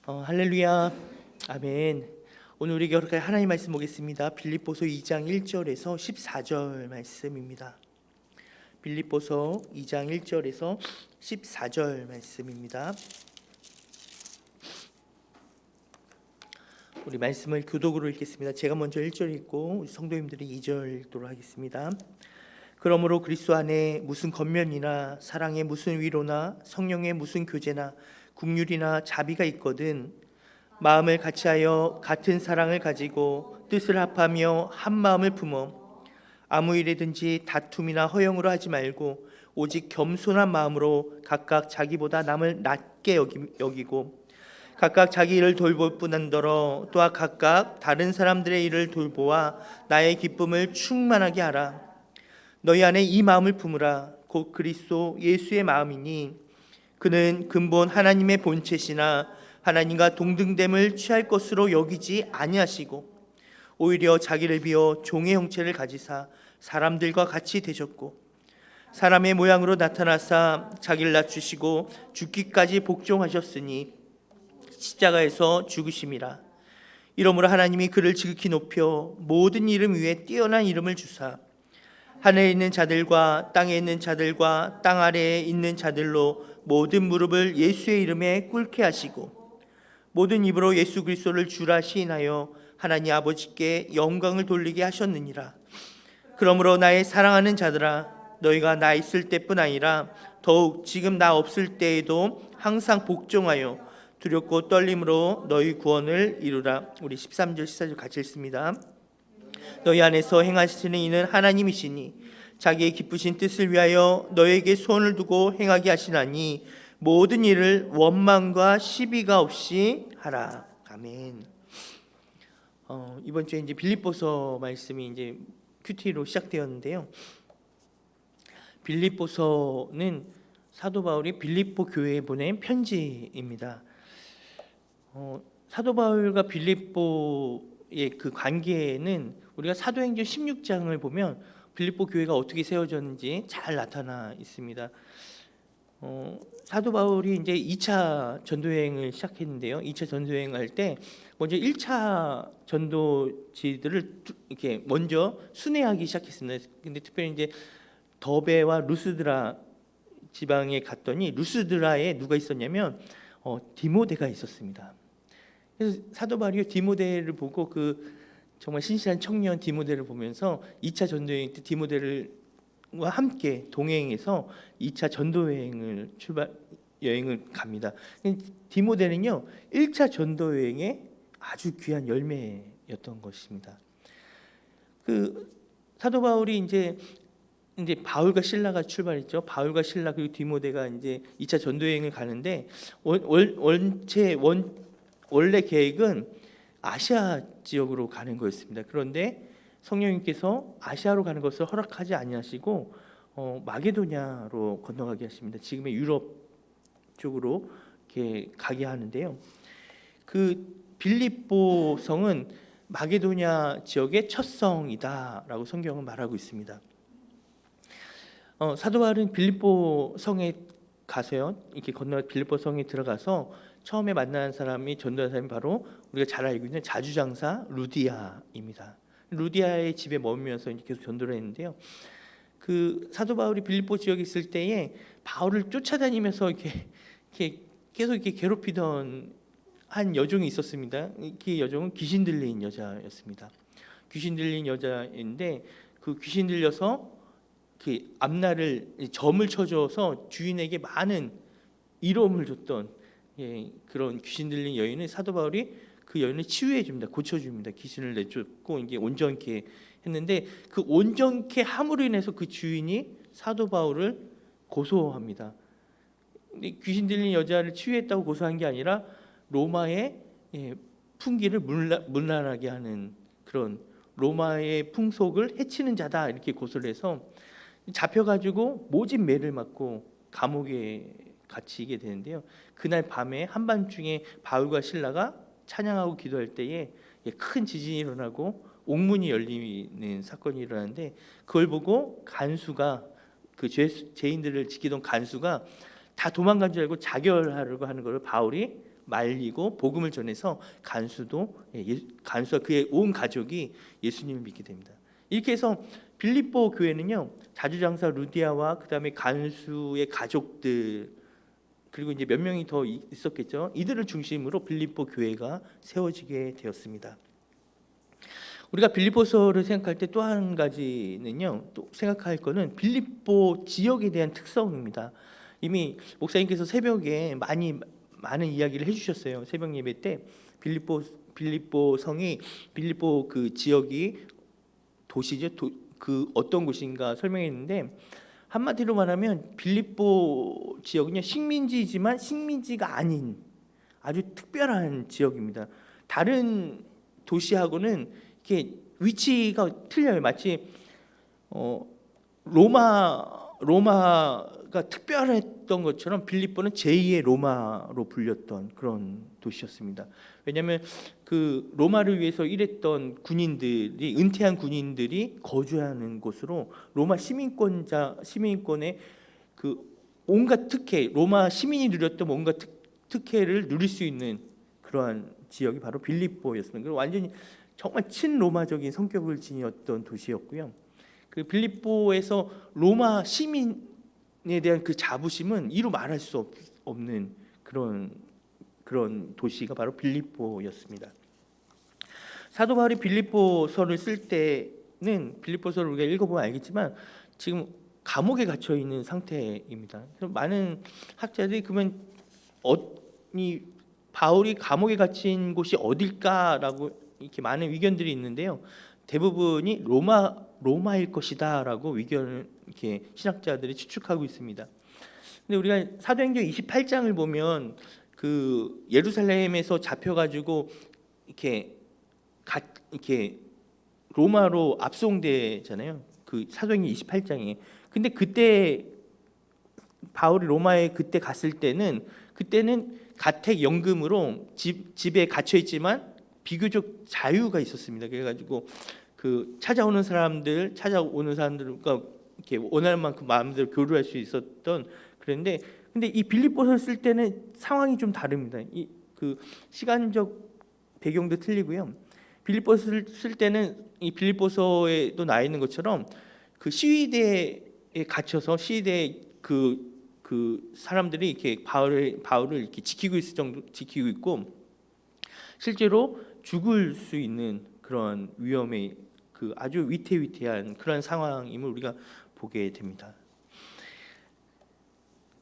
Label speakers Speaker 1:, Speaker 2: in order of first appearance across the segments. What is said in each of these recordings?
Speaker 1: 할렐루야, 아멘. 오늘 우리 여러 가지 하나님 말씀 보겠습니다. 빌립보서 2장 1절에서 14절 말씀입니다. 빌립보서 2장 1절에서 14절 말씀입니다. 우리 말씀을 교독으로 읽겠습니다. 제가 먼저 1절 읽고 우리 성도님들이 2절 읽도록 하겠습니다. 그러므로 그리스도 안에 무슨 겉면이나 사랑의 무슨 위로나 성령의 무슨 교제나 긍휼이나 자비가 있거든 마음을 같이하여 같은 사랑을 가지고 뜻을 합하며 한 마음을 품어 아무 일이든지 다툼이나 허영으로 하지 말고 오직 겸손한 마음으로 각각 자기보다 남을 낮게 여기고 각각 자기 일을 돌볼 뿐더러 또한 각각 다른 사람들의 일을 돌보아 나의 기쁨을 충만하게 하라. 너희 안에 이 마음을 품으라. 곧 그리스도 예수의 마음이니 그는 근본 하나님의 본체시나 하나님과 동등됨을 취할 것으로 여기지 아니하시고 오히려 자기를 비워 종의 형체를 가지사 사람들과 같이 되셨고 사람의 모양으로 나타나사 자기를 낮추시고 죽기까지 복종하셨으니 십자가에서 죽으심이라. 이러므로 하나님이 그를 지극히 높여 모든 이름 위에 뛰어난 이름을 주사 하늘에 있는 자들과 땅에 있는 자들과 땅 아래에 있는 자들로 모든 무릎을 예수의 이름에 꿇게 하시고 모든 입으로 예수 그리스도를 주라 시인하여 하나님 아버지께 영광을 돌리게 하셨느니라. 그러므로 나의 사랑하는 자들아, 너희가 나 있을 때뿐 아니라 더욱 지금 나 없을 때에도 항상 복종하여 두렵고 떨림으로 너희 구원을 이루라. 우리 13절 14절 같이 읽습니다. 너희 안에서 행하시는 이는 하나님이시니 자기의 기쁘신 뜻을 위하여 너에게 소원을 두고 행하게 하시나니 모든 일을 원망과 시비가 없이 하라. 아멘. 이번 주에 이제 빌립보서 말씀이 이제 큐티로 시작되었는데요. 빌립보서는 사도 바울이 빌립보 교회에 보낸 편지입니다. 사도 바울과 빌립보의 그 관계는 우리가 사도행전 16장을 보면 빌립보 교회가 어떻게 세워졌는지 잘 나타나 있습니다. 사도 바울이 이제 2차 전도여행을 시작했는데요. 2차 전도여행을 할 때 먼저 1차 전도지들을 이렇게 먼저 순회하기 시작했습니다. 근데 특별히 이제 더베와 루스드라 지방에 갔더니 루스드라에 누가 있었냐면 디모데가 있었습니다. 그래서 사도 바울이 디모데를 보고 그 정말 신실한 청년 디모데를 보면서 2차 전도여행 때 디모데와 함께 동행해서 2차 전도여행을 여행을 갑니다. 디모데는요 1차 전도여행의 아주 귀한 열매였던 것입니다. 그 사도 바울이 이제 바울과 실라가 출발했죠. 바울과 실라 그리고 디모데가 이제 2차 전도여행을 가는데 원래 계획은 아시아 지역으로 가는 거였습니다. 그런데 성령님께서 아시아로 가는 것을 허락하지 아니하시고 마게도냐로 건너가게 하십니다. 지금의 유럽 쪽으로 이렇게 가게 하는데요. 그 빌립보 성은 마게도냐 지역의 첫 성이다라고 성경은 말하고 있습니다. 사도 바울은 빌립보 성에 가서요. 이렇게 건너 빌립보 성에 들어가서 처음에 만난 사람이 전도한 사람이 바로 우리가 잘 알고 있는 자주장사 루디아입니다. 루디아의 집에 머물면서 계속 전도를 했는데요. 그 사도 바울이 빌립보 지역에 있을 때에 바울을 쫓아다니면서 이렇게 계속 이렇게 괴롭히던 한 여종이 있었습니다. 그 여종은 귀신 들린 여자였습니다. 귀신 들린 여자인데 그 귀신 들려서 그 앞날을 점을 쳐줘서 주인에게 많은 이로움을 줬던 그런 귀신 들린 여인은 사도 바울이 그 여인을 치유해 줍니다. 고쳐 줍니다. 귀신을 내쫓고 이게 온전케 했는데 그 온전케 함으로 인해서 그 주인이 사도 바울을 고소합니다. 귀신 들린 여자를 치유했다고 고소한 게 아니라 로마의 풍기를 문란하게 하는 그런 로마의 풍속을 해치는 자다 이렇게 고소를 해서 잡혀가지고 모진 매를 맞고 감옥에 갇히게 되는데요. 그날 밤에 한밤중에 바울과 실라가 찬양하고 기도할 때에 큰 지진이 일어나고 옥문이 열리는 사건이 일어나는데 그걸 보고 간수가 그 죄인들을 지키던 간수가 다 도망간 줄 알고 자결하려고 하는 것을 바울이 말리고 복음을 전해서 간수와 그의 온 가족이 예수님을 믿게 됩니다. 이렇게 해서 빌립보 교회는요, 자주장사 루디아와 그다음에 간수의 가족들, 그리고 이제 몇 명이 더 있었겠죠. 이들을 중심으로 빌립보 교회가 세워지게 되었습니다. 우리가 빌립보서를 생각할 때 또 한 가지는요, 또 생각할 거는 빌립보 지역에 대한 특성입니다. 이미 목사님께서 새벽에 많은 이야기를 해주셨어요. 새벽 예배 때 빌립보 성이, 빌립보 그 지역이 도시죠. 그 어떤 곳인가 설명했는데, 한마디로 말하면 빌립보 지역은요, 식민지지만 식민지가 아닌 아주 특별한 지역입니다. 다른 도시하고는 이렇게 위치가 틀려요. 마치 로마가 특별했던 것처럼 빌립보는 제2의 로마로 불렸던 그런 도시였습니다. 왜냐하면 그 로마를 위해서 일했던 군인들이, 은퇴한 군인들이 거주하는 곳으로 로마 시민권의 그 온갖 특혜, 로마 시민이 누렸던 온갖 특혜를 누릴 수 있는 그러한 지역이 바로 빌립보였습니다. 그리고 완전히 정말 친로마적인 성격을 지녔던 도시였고요. 그 빌립보에서 로마 시민에 대한 그 자부심은 이루 말할 수 없는 그런 도시가 바로 빌립보였습니다. 사도 바울이 빌립보서를 쓸 때는, 빌립보서를 우리가 읽어보면 알겠지만 지금 감옥에 갇혀 있는 상태입니다. 그래서 많은 학자들이 그러면 이 바울이 감옥에 갇힌 곳이 어딜까라고 이렇게 많은 의견들이 있는데요. 대부분이 로마일 것이다라고 의견을 이렇게 신학자들이 추측하고 있습니다. 근데 우리가 사도행전 28장을 보면 그 예루살렘에서 잡혀가지고 이렇게 로마로 압송되잖아요. 그 사도행전 28장에. 근데 그때 바울이 로마에 그때 갔을 때는 가택 연금으로 집에 갇혀 있지만 비교적 자유가 있었습니다. 그래가지고 그 찾아오는 사람들과 이렇게 원하는 만큼 마음대로 교류할 수 있었던. 그런데 근데 이 빌립보서를 쓸 때는 상황이 좀 다릅니다. 그 시간적 배경도 틀리고요. 빌립보서를 쓸 때는 이 빌립보서에도 나와 있는 것처럼 그 시위대에 갇혀서 시위대 그 사람들이 이렇게 바울을 이렇게 지키고 있고, 실제로 죽을 수 있는 그런 위험의 그 아주 위태위태한 그런 상황임을 우리가 보게 됩니다.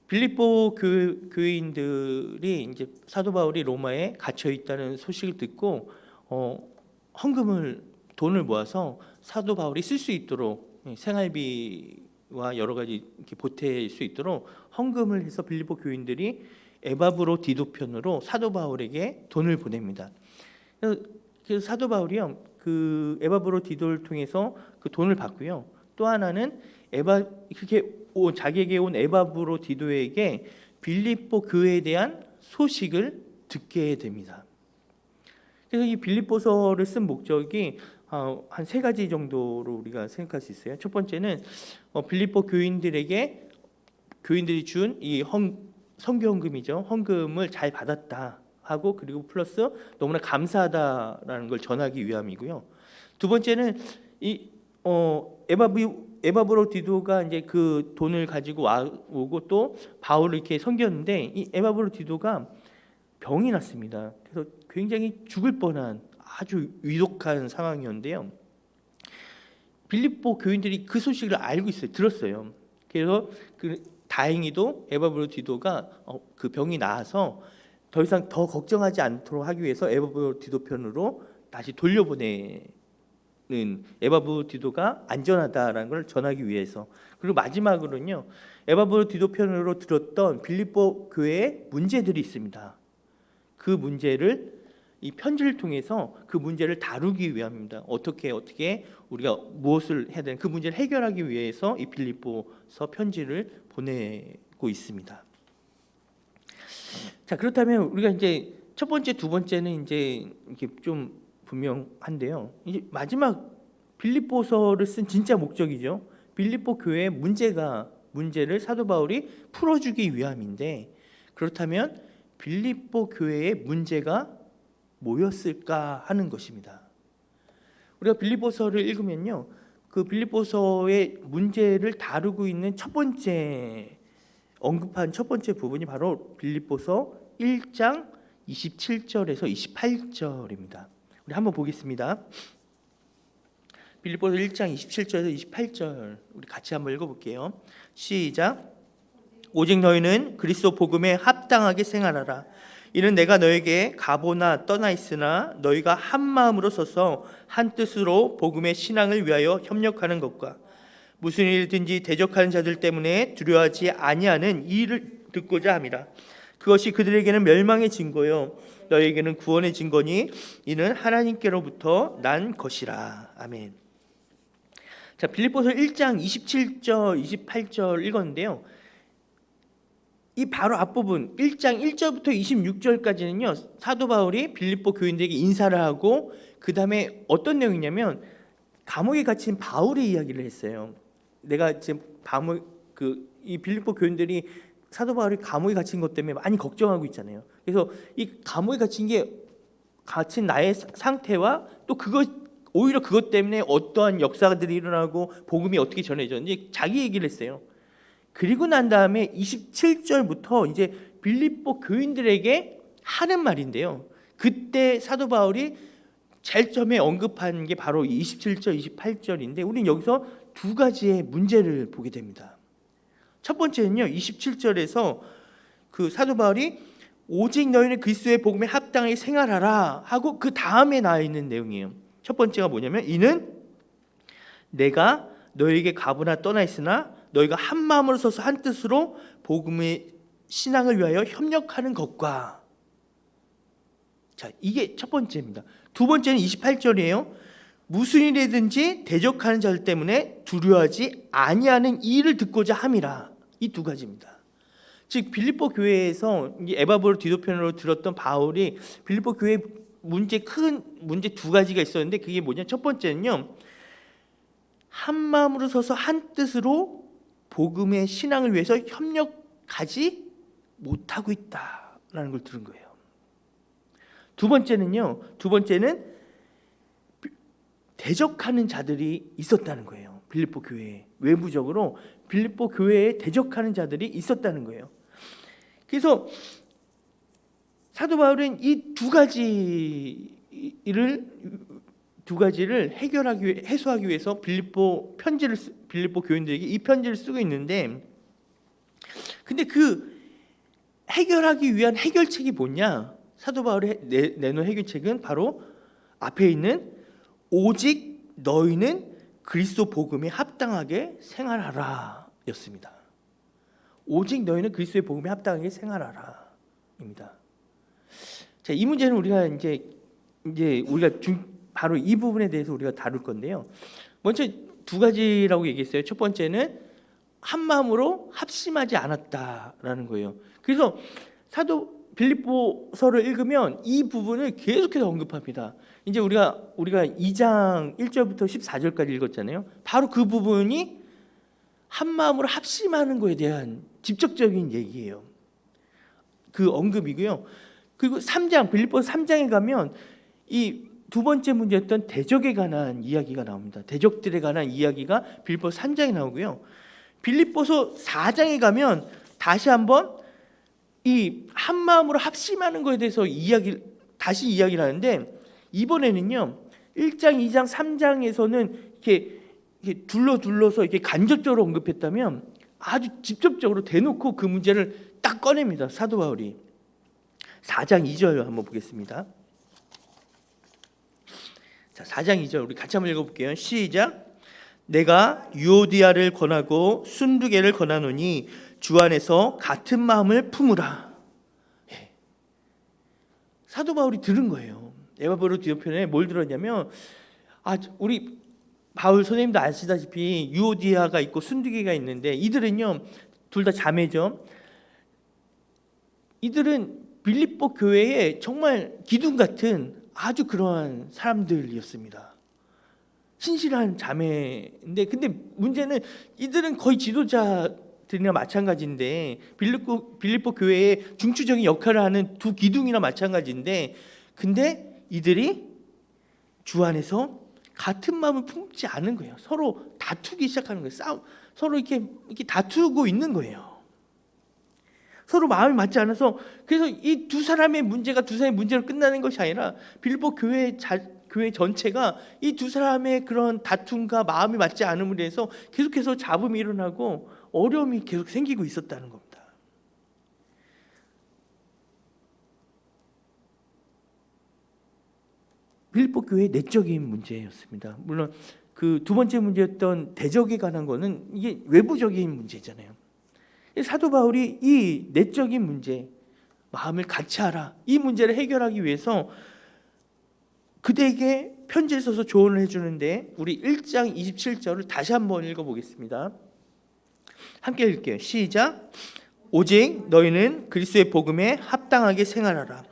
Speaker 1: 빌립보 교회인들이 이제 사도 바울이 로마에 갇혀 있다는 소식을 듣고 돈을 모아서 사도 바울이 쓸 수 있도록 생활비와 여러 가지 이렇게 보탤 수 있도록 헌금을 해서 빌립보 교인들이 에바브로 디도 편으로 사도 바울에게 돈을 보냅니다. 그래서 사도 바울이요, 그 에바브로 디도를 통해서 그 돈을 받고요. 또 하나는 자기에게 온 에바브로 디도에게 빌립보 교회에 대한 소식을 듣게 됩니다. 그래서 이 빌립보서를 쓴 목적이 한 세 가지 정도로 우리가 생각할 수 있어요. 첫 번째는 빌립보 교인들이 준 이 선교헌금이죠. 헌금을 잘 받았다 하고, 그리고 플러스 너무나 감사하다라는 걸 전하기 위함이고요. 두 번째는 이 에바브로 디도가 이제 그 돈을 가지고 오고 또 바울을 이렇게 섬겼는데, 이 에바브로 디도가 병이 났습니다. 그래서 굉장히 죽을 뻔한 아주 위독한 상황이었는데요. 빌립보 교인들이 그 소식을 알고 들었어요. 그래서 다행히도 에바브로 디도가 그 병이 나아서 더 이상 더 걱정하지 않도록 하기 위해서 에바브로 디도 편으로 다시 돌려보내는, 에바브로 디도가 안전하다라는 걸 전하기 위해서. 그리고 마지막으로는요, 에바브로 디도 편으로 들었던 빌립보 교회의 문제들이 있습니다. 그 문제를 이 편지를 통해서 그 문제를 다루기 위함입니다. 어떻게 우리가 무엇을 해야 되는, 그 문제를 해결하기 위해서 이 빌립보서 편지를 보내고 있습니다. 자, 그렇다면 우리가 이제 첫 번째, 두 번째는 이제 이렇게 좀 분명한데요. 이제 마지막 빌립보서를 쓴 진짜 목적이죠. 빌립보 교회의 문제를 사도 바울이 풀어주기 위함인데, 그렇다면 빌립보 교회의 문제가 뭐였을까 하는 것입니다. 우리가 빌립보서를 읽으면요, 그 빌립보서의 문제를 다루고 있는 첫 번째 언급한 첫 번째 부분이 바로 빌립보서 1장 27절에서 28절입니다. 우리 한번 보겠습니다. 빌립보서 1장 27절에서 28절 우리 같이 한번 읽어볼게요. 시작. 오직 너희는 그리스도 복음에 합당하게 생활하라. 이는 내가 너에게 가보나 떠나 있으나 너희가 한 마음으로 서서 한 뜻으로 복음의 신앙을 위하여 협력하는 것과 무슨 일든지 대적하는 자들 때문에 두려워하지 아니하는 이 일을 듣고자 함이라. 그것이 그들에게는 멸망의 증거요 너희에게는 구원의 증거니 이는 하나님께로부터 난 것이라. 아멘. 자, 빌립보서 1장 27절 28절 읽었는데요, 이 바로 앞부분 1장 1절부터 26절까지는요 사도 바울이 빌립보 교인들에게 인사를 하고 그 다음에 어떤 내용이냐면 감옥에 갇힌 바울의 이야기를 했어요. 내가 지금 이 빌립보 교인들이 사도 바울이 감옥에 갇힌 것 때문에 많이 걱정하고 있잖아요. 그래서 이 감옥에 갇힌 나의 상태와 또 오히려 그것 때문에 어떠한 역사들이 일어나고 복음이 어떻게 전해졌는지 자기 얘기를 했어요. 그리고 난 다음에 27절부터 이제 빌립보 교인들에게 하는 말인데요, 그때 사도 바울이 제일 처음에 언급한 게 바로 27절 28절인데 우리는 여기서 두 가지의 문제를 보게 됩니다. 첫 번째는요, 27절에서 그 사도 바울이 오직 너희는 그리스도의 복음에 합당하게 생활하라 하고 그 다음에 나와 있는 내용이에요. 첫 번째가 뭐냐면 이는 내가 너희에게 가보나 떠나 있으나 너희가 한 마음으로 서서 한 뜻으로 복음의 신앙을 위하여 협력하는 것과, 자, 이게 첫 번째입니다. 두 번째는 28절이에요. 무슨 일이든지 대적하는 자들 때문에 두려워하지 아니하는 이 일을 듣고자 함이라. 이 두 가지입니다. 즉 빌립보 교회에서 에바브로 디도편으로 들었던 바울이 빌립보 교회 큰 문제 두 가지가 있었는데 그게 뭐냐? 첫 번째는요, 한 마음으로 서서 한 뜻으로 복음의 신앙을 위해서 협력하지 못하고 있다라는 걸 들은 거예요. 두 번째는 대적하는 자들이 있었다는 거예요. 빌립보 교회에 외부적으로 빌립보 교회에 대적하는 자들이 있었다는 거예요. 그래서 사도 바울은 이 두 가지를 해소하기 위해서 빌립보 교인들에게 이 편지를 쓰고 있는데, 근데 그 해결하기 위한 해결책이 뭐냐? 사도 바울이 내놓은 해결책은 바로 앞에 있는 오직 너희는 그리스도 복음에 합당하게 생활하라 였습니다. 오직 너희는 그리스도의 복음에 합당하게 생활하라 입니다. 자, 이 문제는 우리가 이제 우리가 바로 이 부분에 대해서 우리가 다룰 건데요. 먼저 두 가지라고 얘기했어요. 첫 번째는 한 마음으로 합심하지 않았다라는 거예요. 그래서 사도 빌립보서를 읽으면 이 부분을 계속해서 언급합니다. 이제 우리가 2장 1절부터 14절까지 읽었잖아요. 바로 그 부분이 한 마음으로 합심하는 것에 대한 직접적인 얘기예요. 그 언급이고요. 그리고 빌립보서 3장에 가면 이 두 번째 문제였던 대적에 관한 이야기가 나옵니다. 대적들에 관한 이야기가 빌립보서 3장에 나오고요. 빌립보서 4장에 가면 다시 한번 이 한 마음으로 합심하는 것에 대해서 다시 이야기를 하는데, 이번에는요 1장, 2장, 3장에서는 이렇게 둘러서 이렇게 간접적으로 언급했다면 아주 직접적으로 대놓고 그 문제를 딱 꺼냅니다. 사도 바울이 4장 2절 한번 보겠습니다. 자, 4장 2절 우리 같이 한번 읽어볼게요. 시작. 내가 유오디아를 권하고 순두개를 권하노니 주 안에서 같은 마음을 품으라. 예. 사도 바울이 들은 거예요. 에바브로 디도편에 뭘 들었냐면, 우리 바울 선생님도 아시다시피 유오디아가 있고 순두개가 있는데 이들은요 둘 다 자매죠. 이들은 빌립보 교회에 정말 기둥 같은 아주 그러한 사람들이었습니다. 신실한 자매인데, 근데 문제는 이들은 거의 지도자들이에요. 들이나 마찬가지인데 빌립보 교회의 중추적인 역할을 하는 두 기둥이나 마찬가지인데, 근데 이들이 주 안에서 같은 마음을 품지 않은 거예요. 서로 다투기 시작하는 거예요. 서로 이렇게 다투고 있는 거예요. 서로 마음이 맞지 않아서, 그래서 이 두 사람의 문제가 두 사람의 문제로 끝나는 것이 아니라 빌립보 교회 전체가 이 두 사람의 그런 다툼과 마음이 맞지 않음으로 해서 계속해서 잡음이 일어나고 어려움이 계속 생기고 있었다는 겁니다. 빌립보 교회의 내적인 문제였습니다. 물론 그 두 번째 문제였던 대적에 관한 거는 이게 외부적인 문제잖아요. 사도 바울이 이 내적인 문제, 마음을 같이 하라, 이 문제를 해결하기 위해서 그대에게 편지를 써서 조언을 해주는데, 우리 1장 27절을 다시 한번 읽어보겠습니다. 함께 읽을게요. 시작. 오직 너희는 그리스도의 복음에 합당하게 생활하라.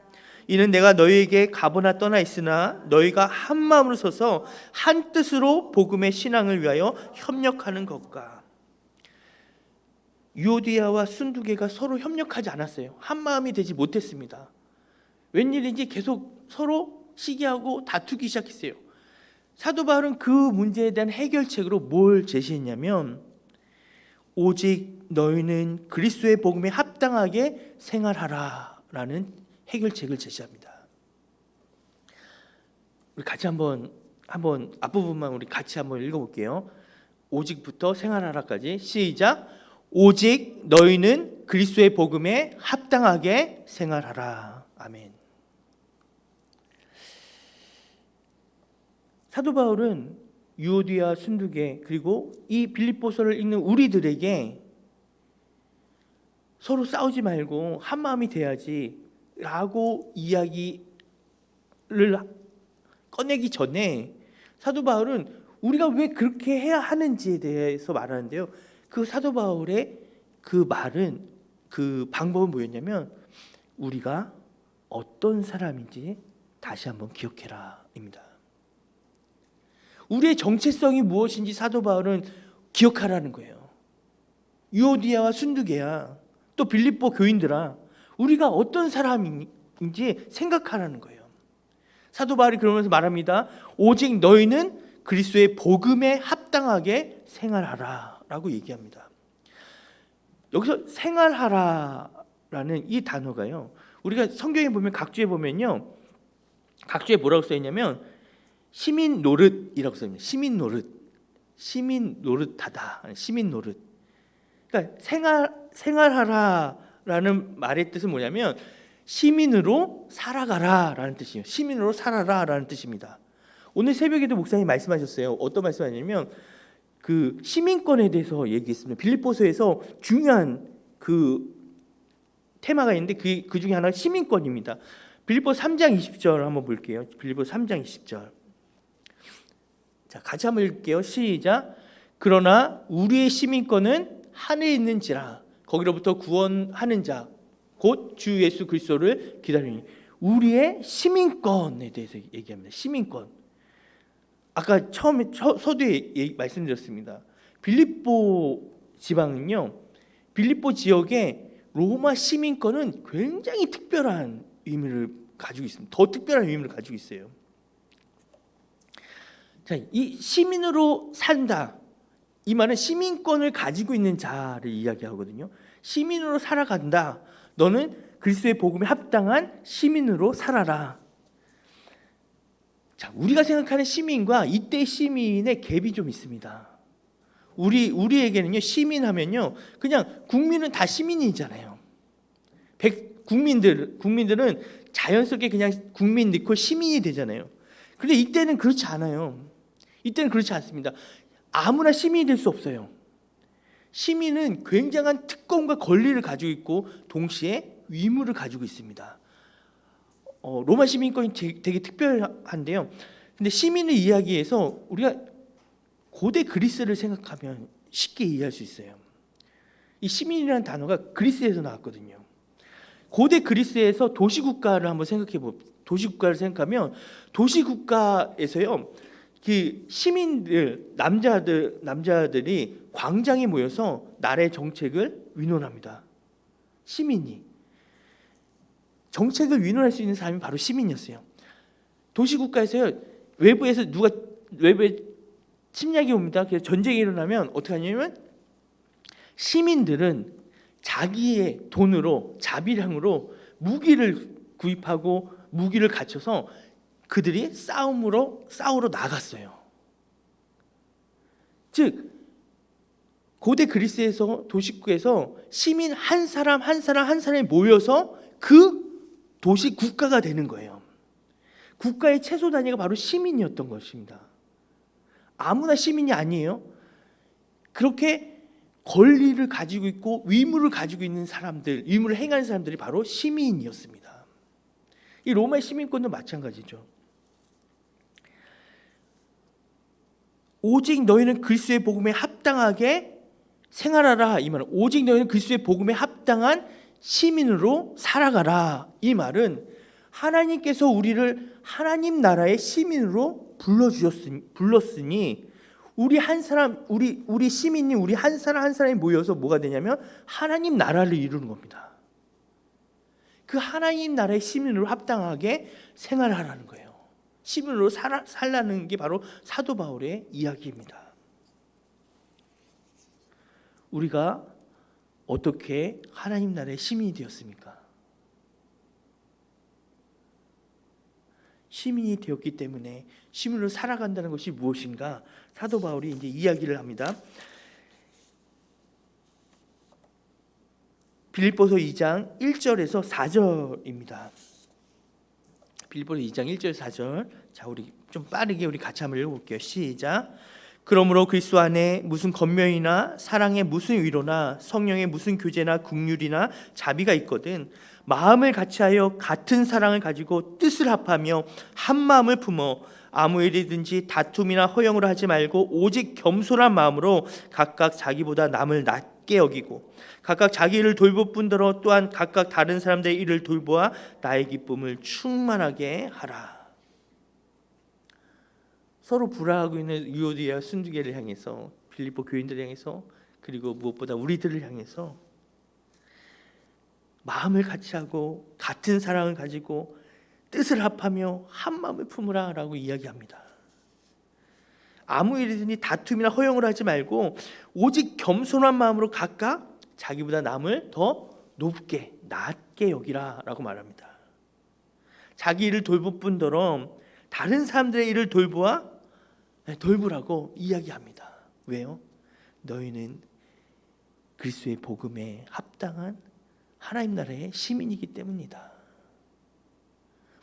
Speaker 1: 이는 내가 너희에게 가보나 떠나 있으나 너희가 한 마음으로 서서 한 뜻으로 복음의 신앙을 위하여 협력하는 것과. 유오디아와 순두개가 서로 협력하지 않았어요. 한 마음이 되지 못했습니다. 웬일인지 계속 서로 시기하고 다투기 시작했어요. 사도 바울은 그 문제에 대한 해결책으로 뭘 제시했냐면, 오직 너희는 그리스도의 복음에 합당하게 생활하라 라는 해결책을 제시합니다. 우리 같이 한번 앞부분만 우리 같이 한번 읽어볼게요. 오직부터 생활하라까지 시작. 오직 너희는 그리스도의 복음에 합당하게 생활하라. 아멘. 사도 바울은 유오디아, 순두개, 그리고 이 빌립보서를 읽는 우리들에게 서로 싸우지 말고 한 마음이 돼야지 라고 이야기를 꺼내기 전에 사도 바울은 우리가 왜 그렇게 해야 하는지에 대해서 말하는데요. 그 사도 바울의 그 말은, 그 방법은 뭐였냐면, 우리가 어떤 사람인지 다시 한번 기억해라 입니다. 우리의 정체성이 무엇인지 사도 바울은 기억하라는 거예요. 유오디아와 순두개야, 또 빌립보 교인들아, 우리가 어떤 사람인지 생각하라는 거예요. 사도 바울이 그러면서 말합니다. 오직 너희는 그리스도의 복음에 합당하게 생활하라 라고 얘기합니다. 여기서 생활하라라는 이 단어가요, 우리가 성경에 보면 각주에 보면요, 각주에 뭐라고 써 있냐면 시민 노릇이라고 써 있습니다. 시민 노릇하다, 시민 노릇. 그러니까 생활하라라는 말의 뜻은 뭐냐면 시민으로 살아가라라는 뜻이에요. 시민으로 살아라라는 뜻입니다. 오늘 새벽에도 목사님이 말씀하셨어요. 어떤 말씀하냐면 그 시민권에 대해서 얘기했습니다. 빌립보서에서 중요한 그 테마가 있는데 그 중에 하나가 시민권입니다. 빌립보 3장 20절 한번 볼게요. 빌립보 3장 20절. 자, 같이 한번 읽을게요. 시작. 그러나 우리의 시민권은 하늘에 있는지라 거기로부터 구원하는 자 곧 주 예수 그리스도를 기다리니. 우리의 시민권에 대해서 얘기합니다. 시민권. 아까 처음에 서두에 말씀드렸습니다. 빌립보 지방은요, 빌립보 지역에 로마 시민권은 굉장히 특별한 의미를 가지고 있습니다. 더 특별한 의미를 가지고 있어요. 자, 이 시민으로 산다, 이 말은 시민권을 가지고 있는 자를 이야기하거든요. 시민으로 살아간다. 너는 그리스도의 복음에 합당한 시민으로 살아라. 자, 우리가 생각하는 시민과 이때 시민의 갭이 좀 있습니다. 우리에게는요, 시민하면요, 그냥 국민은 다 시민이잖아요. 국민들은 자연스럽게 그냥 국민 넣고 시민이 되잖아요. 그런데 이때는 그렇지 않아요. 이때는 그렇지 않습니다. 아무나 시민이 될 수 없어요. 시민은 굉장한 특권과 권리를 가지고 있고 동시에 의무를 가지고 있습니다. 로마 시민권이 되게 특별한데요. 근데 시민의 이야기에서 우리가 고대 그리스를 생각하면 쉽게 이해할 수 있어요. 이 시민이라는 단어가 그리스에서 나왔거든요. 고대 그리스에서 도시국가를 한번 도시국가를 생각하면 도시국가에서요, 그 시민들 남자들이 광장에 모여서 나라의 정책을 위논합니다. 시민이 정책을 위논할 수 있는 사람이 바로 시민이었어요. 도시국가에서 외부에 침략이 옵니다. 그래서 전쟁이 일어나면 어떻게 하냐면 시민들은 자기의 돈으로 자비량으로 무기를 구입하고 무기를 갖춰서 그들이 싸우러 나갔어요. 즉 고대 그리스에서 도시국에서 시민 한 사람이 모여서 그 도시 국가가 되는 거예요. 국가의 최소 단위가 바로 시민이었던 것입니다. 아무나 시민이 아니에요. 그렇게 권리를 가지고 있고 의무를 가지고 있는 사람들, 의무를 행하는 사람들이 바로 시민이었습니다. 이 로마의 시민권도 마찬가지죠. 오직 너희는 그리스도의 복음에 합당하게 생활하라, 이 말은 오직 너희는 그리스도의 복음에 합당한 시민으로 살아가라. 이 말은 하나님께서 우리를 하나님 나라의 시민으로 불렀으니 우리 한 사람, 우리 시민이 우리 한 사람 한 사람이 모여서 뭐가 되냐면 하나님 나라를 이루는 겁니다. 그 하나님 나라의 시민으로 합당하게 생활하라는 거예요. 시민으로 살라는 게 바로 사도 바울의 이야기입니다. 우리가 어떻게 하나님 나라의 시민이 되었습니까? 시민이 되었기 때문에 시민으로 살아간다는 것이 무엇인가? 사도 바울이 이제 이야기를 합니다. 빌립보서 2장 1절에서 4절입니다. 빌립보서 2장 1절 4절. 자, 우리 좀 빠르게 우리 같이 한번 읽어볼게요. 시작. 그러므로 그리스도 안에 무슨 권면이나 사랑의 무슨 위로나 성령의 무슨 교제나 긍휼이나 자비가 있거든 마음을 같이하여 같은 사랑을 가지고 뜻을 합하며 한 마음을 품어 아무 일이든지 다툼이나 허영으로 하지 말고 오직 겸손한 마음으로 각각 자기보다 남을 낮게 여기고 각각 자기 일을 돌볼 뿐더러 또한 각각 다른 사람들의 일을 돌보아 나의 기쁨을 충만하게 하라. 서로 불화하고 있는 유오디아 순두개를 향해서 빌립보 교인들을 향해서 그리고 무엇보다 우리들을 향해서 마음을 같이 하고 같은 사랑을 가지고 뜻을 합하며 한 마음을 품으라 라고 이야기합니다. 아무 일이든지 다툼이나 허영을 하지 말고 오직 겸손한 마음으로 각각 자기보다 남을 더 높게 낮게 여기라 라고 말합니다. 자기 일을 돌볼 뿐더러 다른 사람들의 일을 돌보라고 이야기합니다. 왜요? 너희는 그리스도의 복음에 합당한 하나님 나라의 시민이기 때문이다.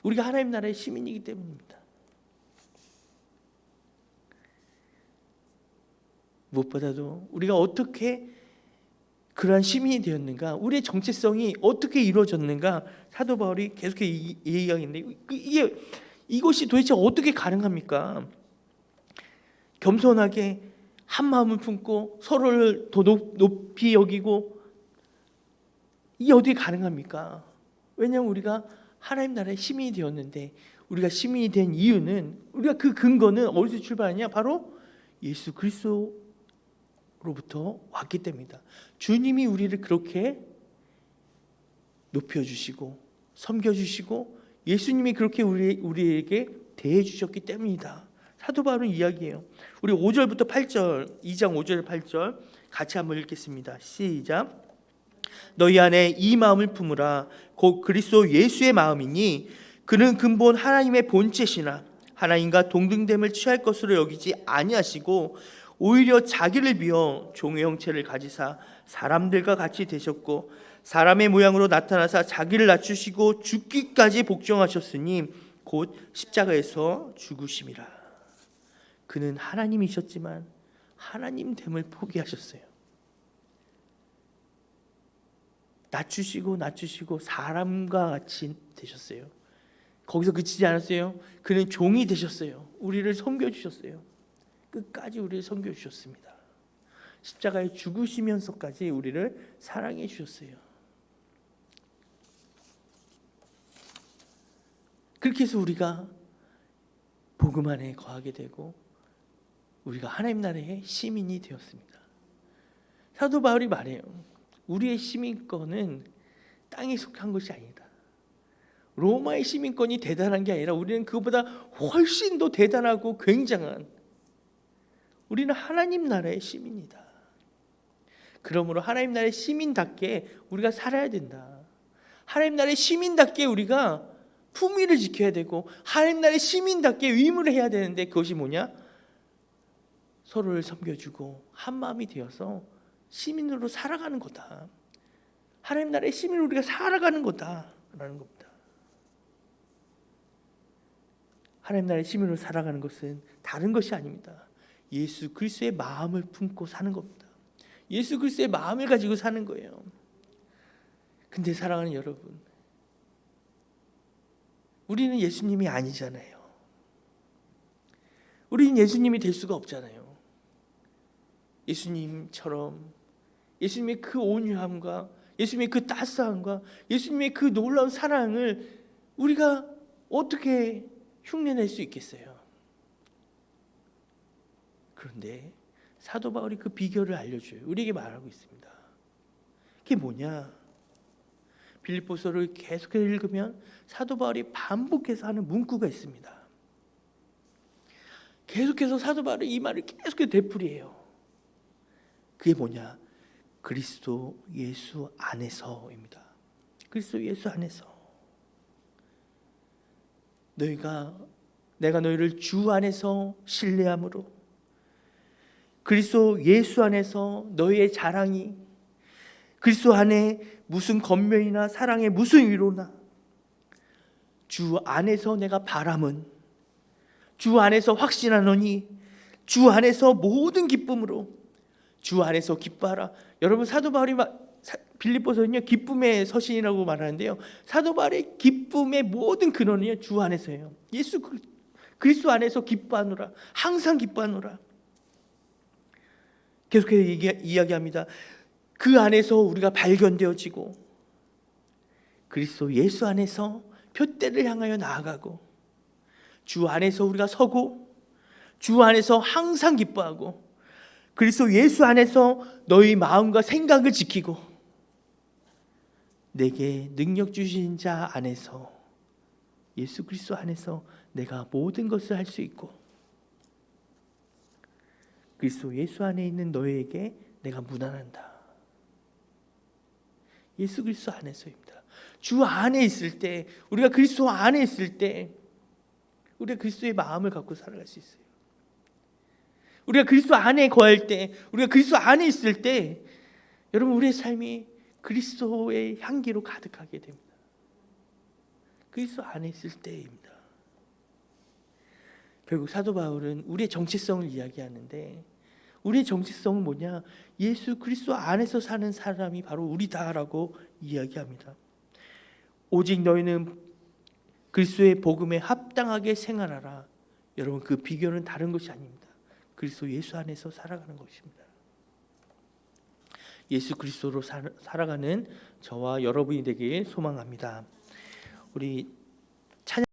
Speaker 1: 우리가 하나님 나라의 시민이기 때문입니다. 무엇보다도 우리가 어떻게 그러한 시민이 되었는가, 우리의 정체성이 어떻게 이루어졌는가 사도 바울이 계속해서 얘기하는데 이것이 도대체 어떻게 가능합니까? 겸손하게 한 마음을 품고 서로를 더 높이 여기고 이게 어떻게 가능합니까? 왜냐하면 우리가 하나님 나라의 시민이 되었는데 우리가 시민이 된 이유는 우리가 그 근거는 어디서 출발하냐? 바로 예수 그리스도로부터 왔기 때문이다. 주님이 우리를 그렇게 높여주시고 섬겨주시고 예수님이 그렇게 우리에게 대해주셨기 때문이다. 사도 바울은 이야기해요. 우리 5절부터 8절 2장 5절 8절 같이 한번 읽겠습니다. 시작. 너희 안에 이 마음을 품으라. 곧 그리스도 예수의 마음이니 그는 근본 하나님의 본체시나 하나님과 동등됨을 취할 것으로 여기지 아니하시고 오히려 자기를 비워 종의 형체를 가지사 사람들과 같이 되셨고 사람의 모양으로 나타나사 자기를 낮추시고 죽기까지 복종하셨으니 곧 십자가에서 죽으심이라. 그는 하나님이셨지만 하나님됨을 포기하셨어요. 낮추시고 사람과 같이 되셨어요. 거기서 그치지 않았어요. 그는 종이 되셨어요. 우리를 섬겨주셨어요. 끝까지 우리를 섬겨주셨습니다. 십자가에 죽으시면서까지 우리를 사랑해 주셨어요. 그렇게 해서 우리가 복음 안에 거하게 되고 우리가 하나님 나라의 시민이 되었습니다. 사도 바울이 말해요. 우리의 시민권은 땅에 속한 것이 아니다. 로마의 시민권이 대단한 게 아니라 우리는 그것보다 훨씬 더 대단하고 굉장한, 우리는 하나님 나라의 시민이다. 그러므로 하나님 나라의 시민답게 우리가 살아야 된다. 하나님 나라의 시민답게 우리가 품위를 지켜야 되고, 하나님 나라의 시민답게 의무를 해야 되는데, 그것이 뭐냐? 서로를 섬겨주고 한 마음이 되어서 시민으로 살아가는 거다. 하나님 나라의 시민으로 우리가 살아가는 거다라는 겁니다. 하나님 나라의 시민으로 살아가는 것은 다른 것이 아닙니다. 예수 그리스도의 마음을 품고 사는 겁니다. 예수 그리스도의 마음을 가지고 사는 거예요. 근데 사랑하는 여러분, 우리는 예수님이 아니잖아요. 우리는 예수님이 될 수가 없잖아요. 예수님처럼, 예수님의 그 온유함과 예수님의 그 따스함과 예수님의 그 놀라운 사랑을 우리가 어떻게 흉내낼 수 있겠어요? 그런데 사도 바울이 그 비결을 알려줘요. 우리에게 말하고 있습니다. 그게 뭐냐? 빌립보서를 계속해서 읽으면 사도 바울이 반복해서 하는 문구가 있습니다. 계속해서 사도 바울이 이 말을 계속해서 되풀이해요. 그게 뭐냐? 그리스도 예수 안에서입니다. 그리스도 예수 안에서. 내가 너희를 주 안에서 신뢰함으로, 그리스도 예수 안에서 너희의 자랑이, 그리스도 안에 무슨 권면이나 사랑의 무슨 위로나, 주 안에서 내가 바람은, 주 안에서 확신하노니, 주 안에서 모든 기쁨으로, 주 안에서 기뻐하라. 여러분, 사도 바울이 빌립보서는요 기쁨의 서신이라고 말하는데요, 사도 바울의 기쁨의 모든 근원은요 주 안에서예요. 예수 그리스도 안에서 기뻐하노라. 항상 기뻐하노라. 계속해서 이야기합니다. 그 안에서 우리가 발견되어지고, 그리스도 예수 안에서 표대를 향하여 나아가고, 주 안에서 우리가 서고, 주 안에서 항상 기뻐하고, 그리스도 예수 안에서 너희 마음과 생각을 지키고, 내게 능력 주신 자 안에서, 예수 그리스도 안에서 내가 모든 것을 할 수 있고, 그리스도 예수 안에 있는 너희에게 내가 무난한다. 예수 그리스도 안에서입니다. 주 안에 있을 때, 우리가 그리스도 안에 있을 때 우리가 그리스도의 마음을 갖고 살아갈 수 있어요. 우리가 그리스도 안에 거할 때, 우리가 그리스도 안에 있을 때, 여러분, 우리의 삶이 그리스도의 향기로 가득하게 됩니다. 그리스도 안에 있을 때입니다. 결국 사도 바울은 우리의 정체성을 이야기하는데, 우리의 정체성은 뭐냐? 예수 그리스도 안에서 사는 사람이 바로 우리다라고 이야기합니다. 오직 너희는 그리스도의 복음에 합당하게 생활하라. 여러분, 그 비결은 다른 것이 아닙니다. 그리스도 예수 안에서 살아가는 것입니다. 예수 그리스도로 살아가는 저와 여러분이 되길 소망합니다. 우리